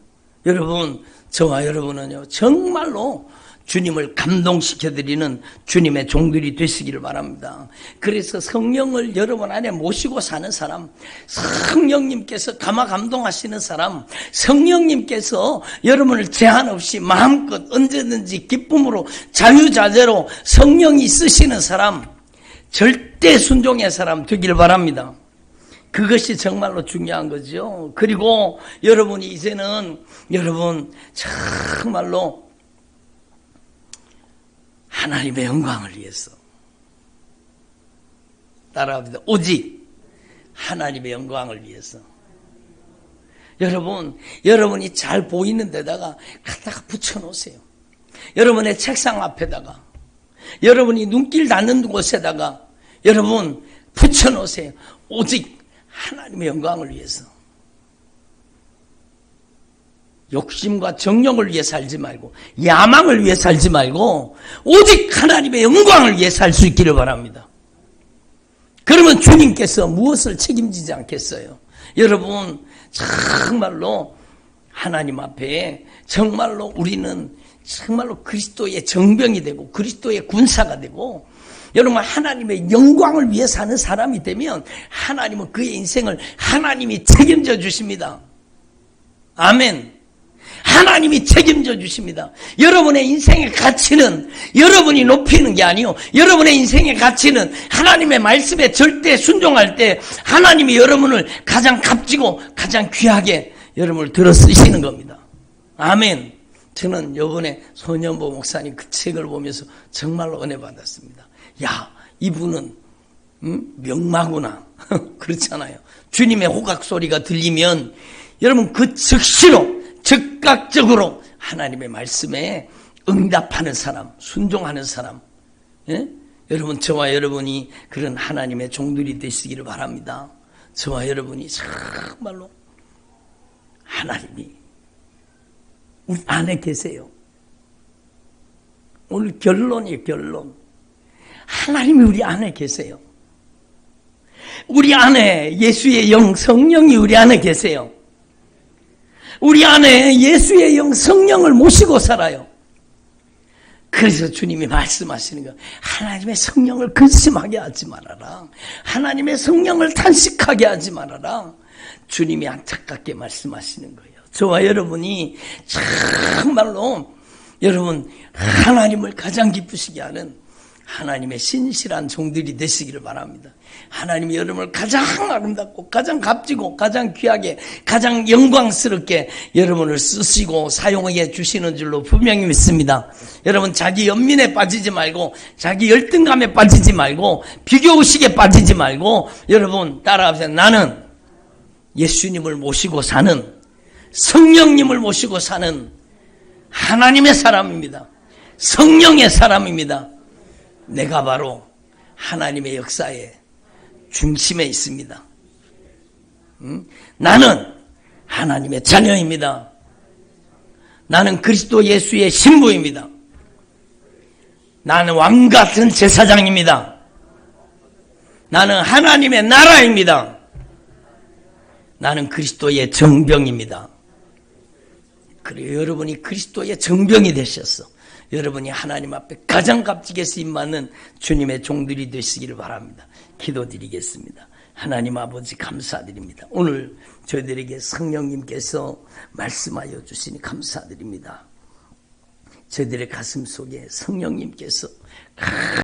여러분, 저와 여러분은요, 정말로 주님을 감동시켜드리는 주님의 종들이 되시기를 바랍니다. 그래서 성령을 여러분 안에 모시고 사는 사람, 성령님께서 감화 감동하시는 사람, 성령님께서 여러분을 제한 없이 마음껏 언제든지 기쁨으로 자유자재로 성령이 쓰시는 사람, 절대 순종의 사람 되기를 바랍니다. 그것이 정말로 중요한 거죠. 그리고 여러분이 이제는 여러분 정말로 하나님의 영광을 위해서 따라합니다. 오직 하나님의 영광을 위해서. 여러분이 잘 보이는 데다가 갖다가 붙여놓으세요. 여러분의 책상 앞에다가, 여러분이 눈길 닿는 곳에다가 여러분 붙여놓으세요. 오직 하나님의 영광을 위해서. 욕심과 정욕을 위해 살지 말고, 야망을 위해 살지 말고, 오직 하나님의 영광을 위해 살 수 있기를 바랍니다. 그러면 주님께서 무엇을 책임지지 않겠어요? 여러분, 정말로 하나님 앞에 정말로 우리는 정말로 그리스도의 정병이 되고 그리스도의 군사가 되고, 여러분 하나님의 영광을 위해 사는 사람이 되면 하나님은 그의 인생을 하나님이 책임져 주십니다. 아멘. 하나님이 책임져 주십니다. 여러분의 인생의 가치는 여러분이 높이는 게 아니요, 여러분의 인생의 가치는 하나님의 말씀에 절대 순종할 때 하나님이 여러분을 가장 값지고 가장 귀하게 여러분을 들어 쓰시는 겁니다. 아멘. 저는 이번에 손현보 목사님 그 책을 보면서 정말로 은혜 받았습니다. 야, 이분은 명마구나. 그렇잖아요. 주님의 호각 소리가 들리면 여러분 그 즉시로 즉각적으로 하나님의 말씀에 응답하는 사람, 순종하는 사람. 예? 여러분, 저와 여러분이 그런 하나님의 종들이 되시기를 바랍니다. 저와 여러분이 정말로 하나님이 우리 안에 계세요. 오늘 결론이에요, 결론. 하나님이 우리 안에 계세요. 우리 안에 예수의 영, 성령이 우리 안에 계세요. 우리 안에 예수의 영, 성령을 모시고 살아요. 그래서 주님이 말씀하시는 거, 하나님의 성령을 근심하게 하지 말아라. 하나님의 성령을 탄식하게 하지 말아라. 주님이 안타깝게 말씀하시는 거예요. 저와 여러분이 정말로 여러분 하나님을 가장 기쁘시게 하는 하나님의 신실한 종들이 되시기를 바랍니다. 하나님이 여러분을 가장 아름답고 가장 값지고 가장 귀하게 가장 영광스럽게 여러분을 쓰시고 사용해 주시는 줄로 분명히 믿습니다. 여러분 자기 연민에 빠지지 말고 자기 열등감에 빠지지 말고 비교의식에 빠지지 말고 여러분 따라하세요. 나는 예수님을 모시고 사는 성령님을 모시고 사는 하나님의 사람입니다. 성령의 사람입니다. 내가 바로 하나님의 역사의 중심에 있습니다. 나는 하나님의 자녀입니다. 나는 그리스도 예수의 신부입니다. 나는 왕같은 제사장입니다. 나는 하나님의 나라입니다. 나는 그리스도의 정병입니다. 그리고 여러분이 그리스도의 정병이 되셨어. 여러분이 하나님 앞에 가장 값지게 쓰임받는 주님의 종들이 되시기를 바랍니다. 기도드리겠습니다. 하나님 아버지 감사드립니다. 오늘 저희들에게 성령님께서 말씀하여 주시니 감사드립니다. 저희들의 가슴 속에 성령님께서